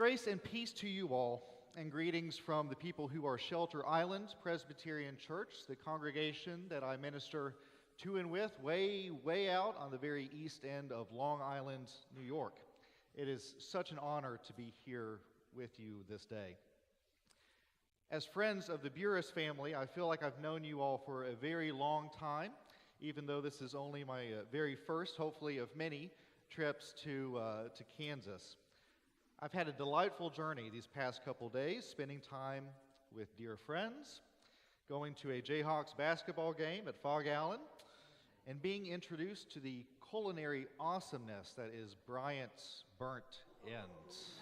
Grace and peace to you all, and greetings from the people who are Shelter Island Presbyterian Church, the congregation that I minister to and with, way out on the very east end of Long Island, New York. It is such an honor to be here with you this day. As friends of the Burris family, I feel like I've known you all for a very long time, even though this is only my very first, hopefully, of many trips to Kansas. I've had a delightful journey these past couple days, spending time with dear friends, going to a Jayhawks basketball game at Fog Allen, and being introduced to the culinary awesomeness that is Bryant's Burnt Ends.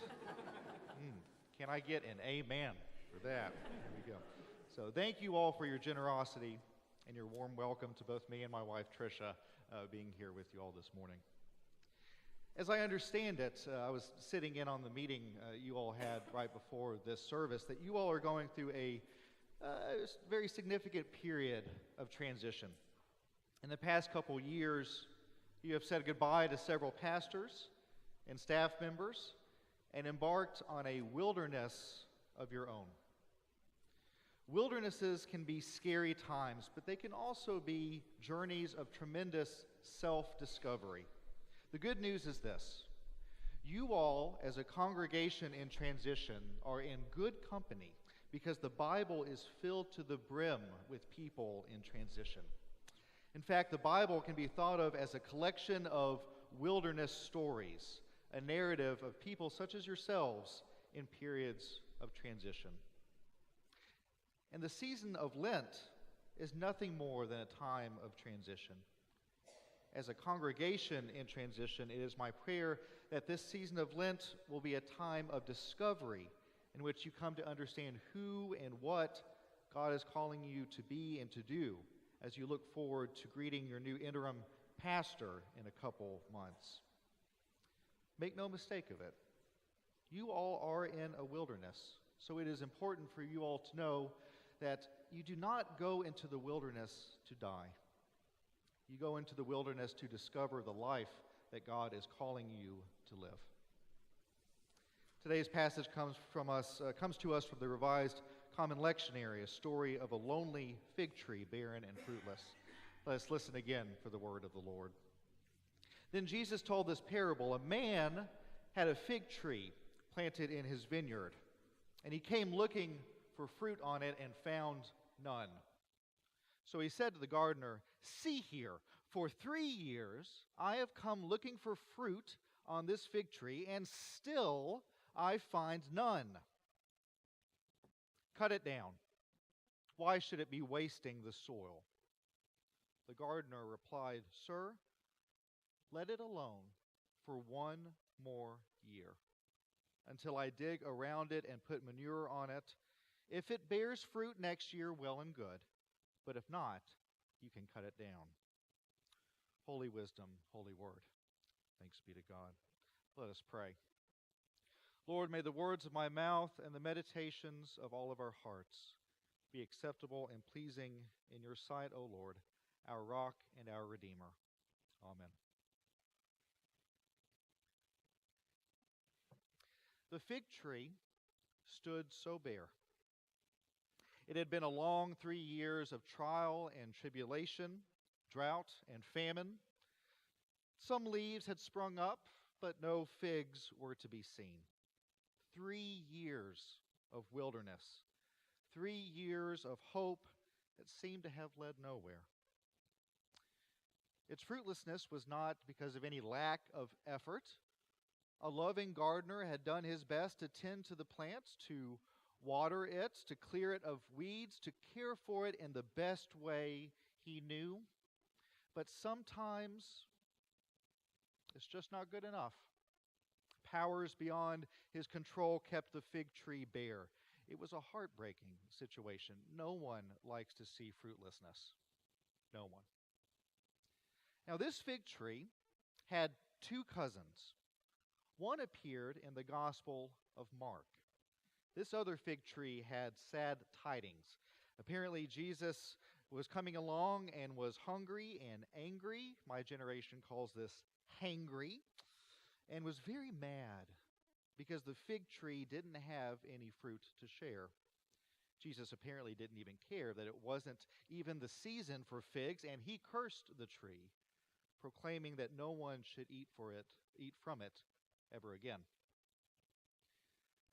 Can I get an amen for that? There we go. So thank you all for your generosity and your warm welcome to both me and my wife Tricia being here with you all this morning. As I understand it, I was sitting in on the meeting you all had right before this service, that you all are going through a very significant period of transition. In the past couple years, you have said goodbye to several pastors and staff members and embarked on a wilderness of your own. Wildernesses can be scary times, but they can also be journeys of tremendous self-discovery. The good news is this: you all, as a congregation in transition, are in good company because the Bible is filled to the brim with people in transition. In fact, the Bible can be thought of as a collection of wilderness stories, a narrative of people such as yourselves in periods of transition. And the season of Lent is nothing more than a time of transition. As a congregation in transition, it is my prayer that this season of Lent will be a time of discovery in which you come to understand who and what God is calling you to be and to do as you look forward to greeting your new interim pastor in a couple months. Make no mistake of it. You all are in a wilderness, so it is important for you all to know that you do not go into the wilderness to die. You go into the wilderness to discover the life that God is calling you to live. Today's passage comes to us from the Revised Common Lectionary, a story of a lonely fig tree, barren and fruitless. Let us listen again for the word of the Lord. Then Jesus told this parable: a man had a fig tree planted in his vineyard, and he came looking for fruit on it and found none. So he said to the gardener, "See here, for 3 years I have come looking for fruit on this fig tree, and still I find none. Cut it down. Why should it be wasting the soil?" The gardener replied, "Sir, let it alone for 1 more year, until I dig around it and put manure on it. If it bears fruit next year, well and good. But if not, you can cut it down." Holy wisdom, holy word. Thanks be to God. Let us pray. Lord, may the words of my mouth and the meditations of all of our hearts be acceptable and pleasing in your sight, O Lord, our rock and our Redeemer. Amen. The fig tree stood so bare. It had been a long 3 years of trial and tribulation, drought and famine. Some leaves had sprung up, but no figs were to be seen. 3 years of wilderness, 3 years of hope that seemed to have led nowhere. Its fruitlessness was not because of any lack of effort. A loving gardener had done his best to tend to the plants, to water it, to clear it of weeds, to care for it in the best way he knew. But sometimes it's just not good enough. Powers beyond his control kept the fig tree bare. It was a heartbreaking situation. No one likes to see fruitlessness. No one. Now, this fig tree had 2 cousins. One appeared in the Gospel of Mark. This other fig tree had sad tidings. Apparently, Jesus was coming along and was hungry and angry. My generation calls this hangry. And was very mad because the fig tree didn't have any fruit to share. Jesus apparently didn't even care that it wasn't even the season for figs, and he cursed the tree, proclaiming that no one should eat from it ever again.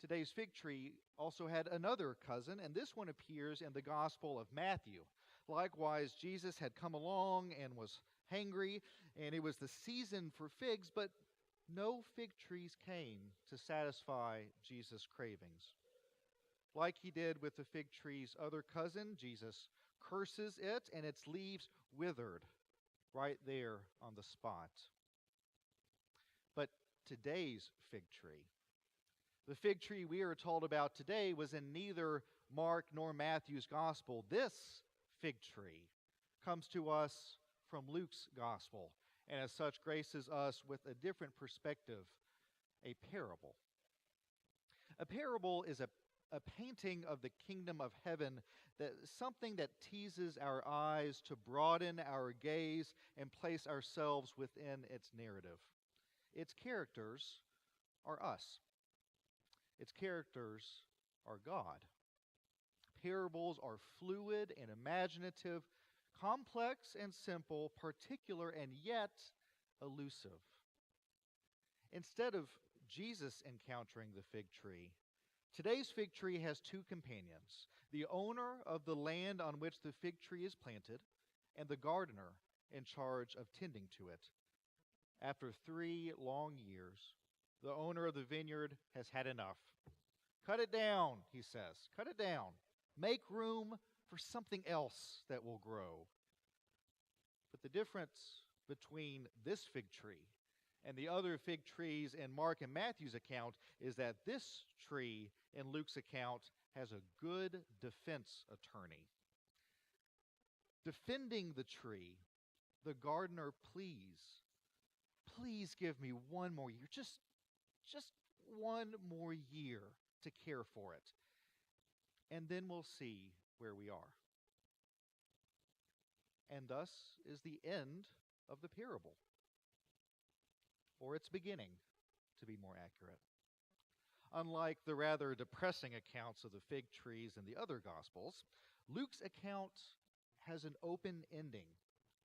Today's fig tree also had another cousin, and this one appears in the Gospel of Matthew. Likewise, Jesus had come along and was hangry, and it was the season for figs, but no fig trees came to satisfy Jesus' cravings. Like he did with the fig tree's other cousin, Jesus curses it, and its leaves withered right there on the spot. But today's fig tree, the fig tree we are told about today, was in neither Mark nor Matthew's gospel. This fig tree comes to us from Luke's gospel, and as such graces us with a different perspective, a parable. A parable is a painting of the kingdom of heaven, something that teases our eyes to broaden our gaze and place ourselves within its narrative. Its characters are us. Its characters are God. Parables are fluid and imaginative, complex and simple, particular and yet elusive. Instead of Jesus encountering the fig tree, today's fig tree has two companions: the owner of the land on which the fig tree is planted, and the gardener in charge of tending to it. After 3 long years, the owner of the vineyard has had enough. Cut it down, he says. Cut it down. Make room for something else that will grow. But the difference between this fig tree and the other fig trees in Mark and Matthew's account is that this tree in Luke's account has a good defense attorney. Defending the tree, the gardener please give me one more year, just one more year to care for it, and then we'll see where we are. And thus is the end of the parable, or its beginning, to be more accurate. Unlike the rather depressing accounts of the fig trees in the other Gospels, Luke's account has an open ending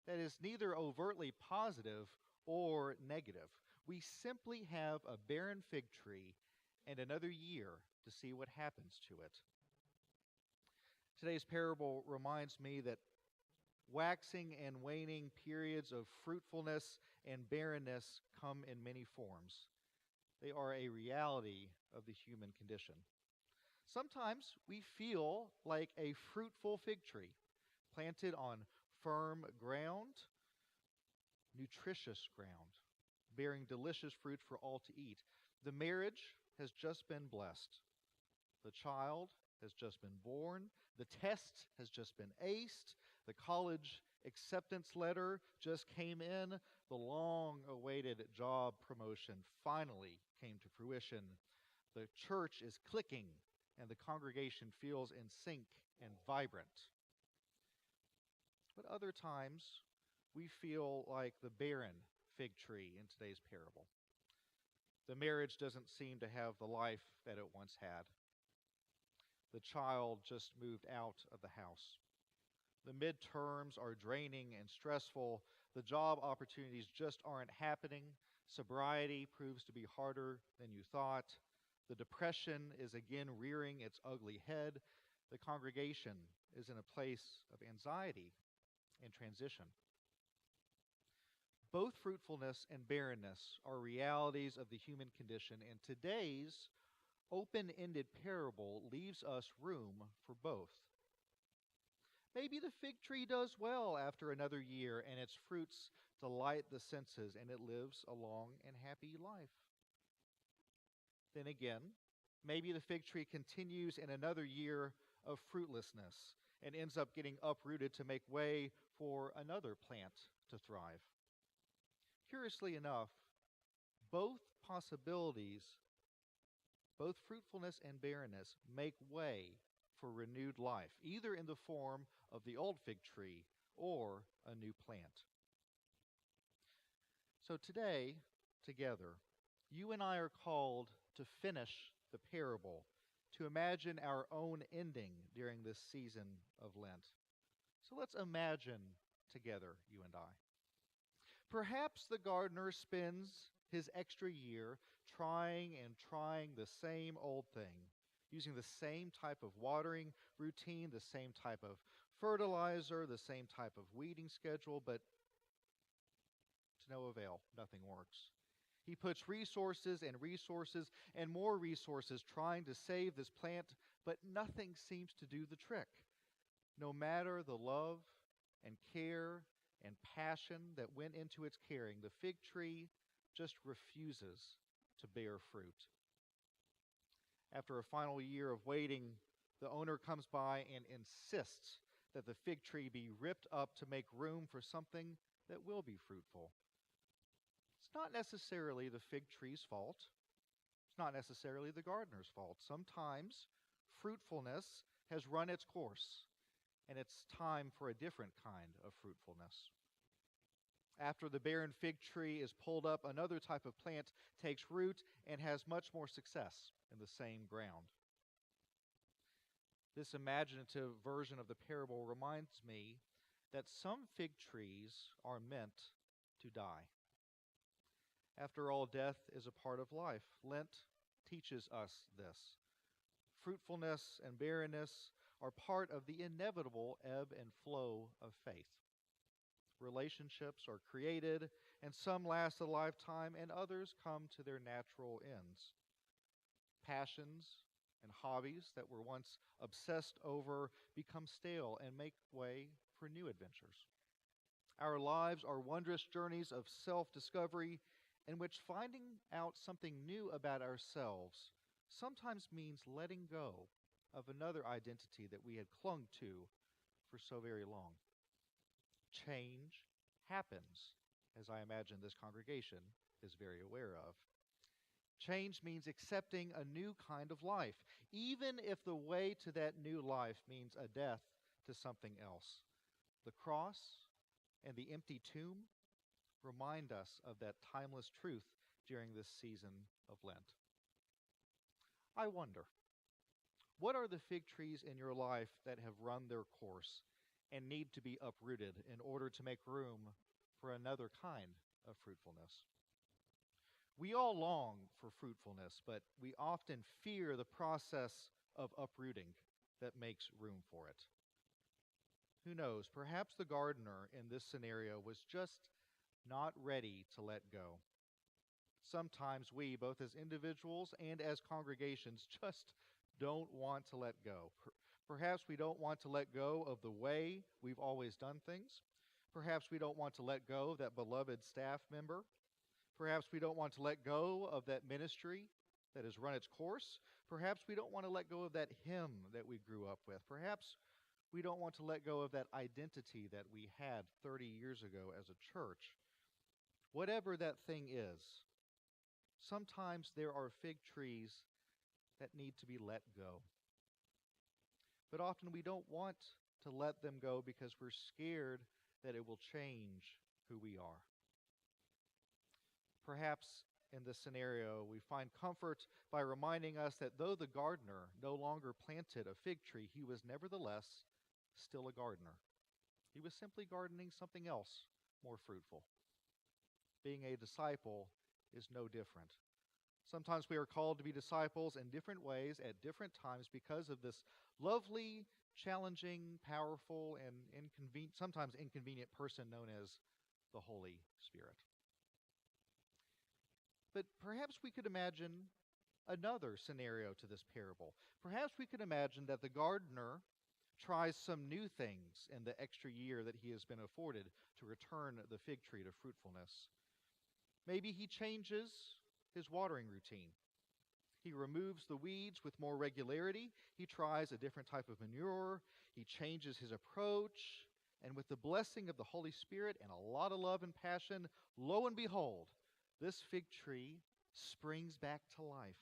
that is neither overtly positive or negative. We simply have a barren fig tree and another year to see what happens to it. Today's parable reminds me that waxing and waning periods of fruitfulness and barrenness come in many forms. They are a reality of the human condition. Sometimes we feel like a fruitful fig tree planted on firm ground, nutritious ground, bearing delicious fruit for all to eat. The marriage has just been blessed. The child has just been born. The test has just been aced. The college acceptance letter just came in. The long-awaited job promotion finally came to fruition. The church is clicking, and the congregation feels in sync and vibrant. But other times, we feel like the barren fig tree in today's parable. The marriage doesn't seem to have the life that it once had. The child just moved out of the house. The midterms are draining and stressful. The job opportunities just aren't happening. Sobriety proves to be harder than you thought. The depression is again rearing its ugly head. The congregation is in a place of anxiety and transition. Both fruitfulness and barrenness are realities of the human condition, and today's open-ended parable leaves us room for both. Maybe the fig tree does well after another year, and its fruits delight the senses, and it lives a long and happy life. Then again, maybe the fig tree continues in another year of fruitlessness and ends up getting uprooted to make way for another plant to thrive. Curiously enough, both possibilities, both fruitfulness and barrenness, make way for renewed life, either in the form of the old fig tree or a new plant. So today, together, you and I are called to finish the parable, to imagine our own ending during this season of Lent. So let's imagine together, you and I. Perhaps the gardener spends his extra year trying and trying the same old thing, using the same type of watering routine, the same type of fertilizer, the same type of weeding schedule, but to no avail. Nothing works. He puts resources and more resources trying to save this plant, but nothing seems to do the trick. No matter the love and care and passion that went into its caring, the fig tree just refuses to bear fruit. After a final year of waiting, the owner comes by and insists that the fig tree be ripped up to make room for something that will be fruitful. It's not necessarily the fig tree's fault. It's not necessarily the gardener's fault. Sometimes fruitfulness has run its course, and it's time for a different kind of fruitfulness. After the barren fig tree is pulled up, another type of plant takes root and has much more success in the same ground. This imaginative version of the parable reminds me that some fig trees are meant to die. After all, death is a part of life. Lent teaches us this. Fruitfulness and barrenness are part of the inevitable ebb and flow of faith. Relationships are created, and some last a lifetime, and others come to their natural ends. Passions and hobbies that were once obsessed over become stale and make way for new adventures. Our lives are wondrous journeys of self-discovery in which finding out something new about ourselves sometimes means letting go of another identity that we had clung to for so very long. Change happens, as I imagine this congregation is very aware of. Change means accepting a new kind of life, even if the way to that new life means a death to something else. The cross and the empty tomb remind us of that timeless truth during this season of Lent. I wonder, what are the fig trees in your life that have run their course and need to be uprooted in order to make room for another kind of fruitfulness? We all long for fruitfulness, but we often fear the process of uprooting that makes room for it. Who knows, perhaps the gardener in this scenario was just not ready to let go. Sometimes we, both as individuals and as congregations, just don't want to let go. Perhaps we don't want to let go of the way we've always done things. Perhaps we don't want to let go of that beloved staff member. Perhaps we don't want to let go of that ministry that has run its course. Perhaps we don't want to let go of that hymn that we grew up with. Perhaps we don't want to let go of that identity that we had 30 years ago as a church. Whatever that thing is, sometimes there are fig trees that need to be let go. But often we don't want to let them go because we're scared that it will change who we are. Perhaps in this scenario, we find comfort by reminding us that though the gardener no longer planted a fig tree, he was nevertheless still a gardener. He was simply gardening something else more fruitful. Being a disciple is no different. Sometimes we are called to be disciples in different ways at different times because of this lovely, challenging, powerful, and sometimes inconvenient person known as the Holy Spirit. But perhaps we could imagine another scenario to this parable. Perhaps we could imagine that the gardener tries some new things in the extra year that he has been afforded to return the fig tree to fruitfulness. Maybe he changes his watering routine. He removes the weeds with more regularity. He tries a different type of manure. He changes his approach. And with the blessing of the Holy Spirit and a lot of love and passion, lo and behold, this fig tree springs back to life.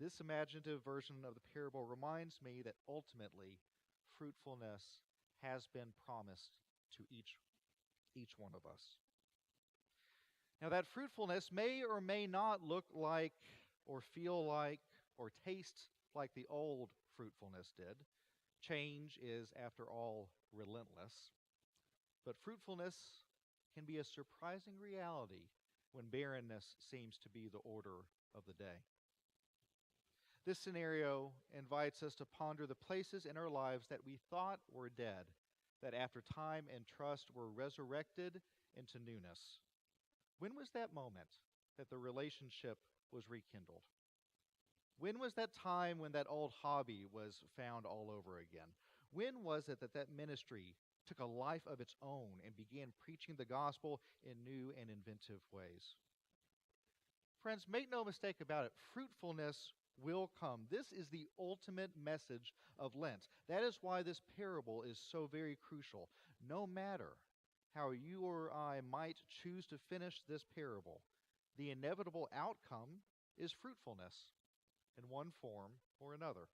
This imaginative version of the parable reminds me that ultimately fruitfulness has been promised to each one of us. Now, that fruitfulness may or may not look like, or feel like, or taste like the old fruitfulness did. Change is, after all, relentless. But fruitfulness can be a surprising reality when barrenness seems to be the order of the day. This scenario invites us to ponder the places in our lives that we thought were dead, that after time and trust were resurrected into newness. When was that moment that the relationship was rekindled? When was that time when that old hobby was found all over again? When was it that that ministry took a life of its own and began preaching the gospel in new and inventive ways? Friends, make no mistake about it, fruitfulness will come. This is the ultimate message of Lent. That is why this parable is so very crucial. No matter how you or I might choose to finish this parable, the inevitable outcome is fruitfulness in one form or another.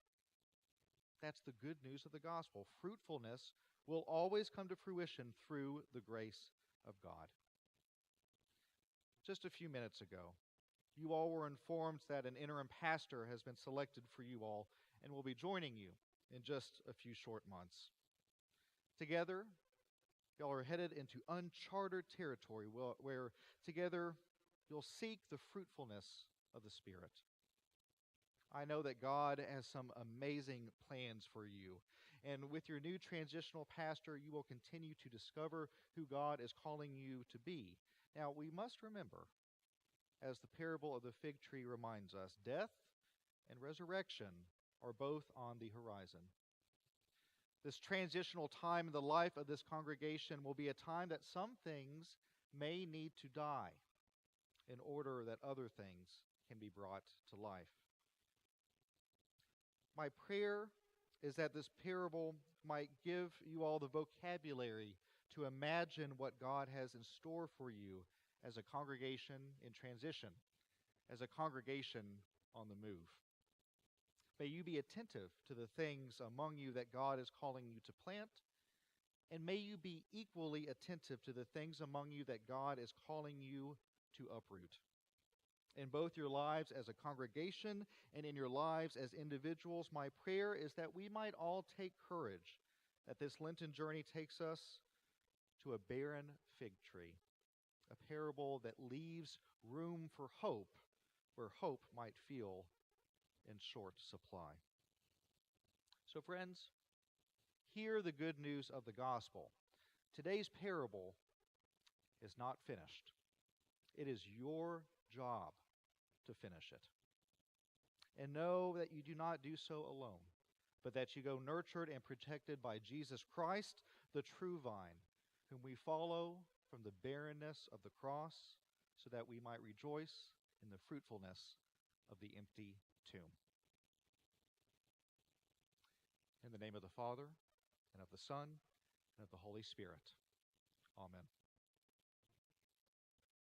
That's the good news of the gospel. Fruitfulness will always come to fruition through the grace of God. Just a few minutes ago, you all were informed that an interim pastor has been selected for you all and will be joining you in just a few short months. Together, y'all are headed into uncharted territory where together you'll seek the fruitfulness of the Spirit. I know that God has some amazing plans for you. And with your new transitional pastor, you will continue to discover who God is calling you to be. Now, we must remember, as the parable of the fig tree reminds us, death and resurrection are both on the horizon. This transitional time in the life of this congregation will be a time that some things may need to die in order that other things can be brought to life. My prayer is that this parable might give you all the vocabulary to imagine what God has in store for you as a congregation in transition, as a congregation on the move. May you be attentive to the things among you that God is calling you to plant, and may you be equally attentive to the things among you that God is calling you to uproot. In both your lives as a congregation and in your lives as individuals, my prayer is that we might all take courage, that this Lenten journey takes us to a barren fig tree, a parable that leaves room for hope where hope might feel in short supply. So, friends, hear the good news of the gospel. Today's parable is not finished. It is your job to finish it. And know that you do not do so alone, but that you go nurtured and protected by Jesus Christ, the true vine, whom we follow from the barrenness of the cross, so that we might rejoice in the fruitfulness of the empty tomb. In the name of the Father, and of the Son, and of the Holy Spirit. Amen.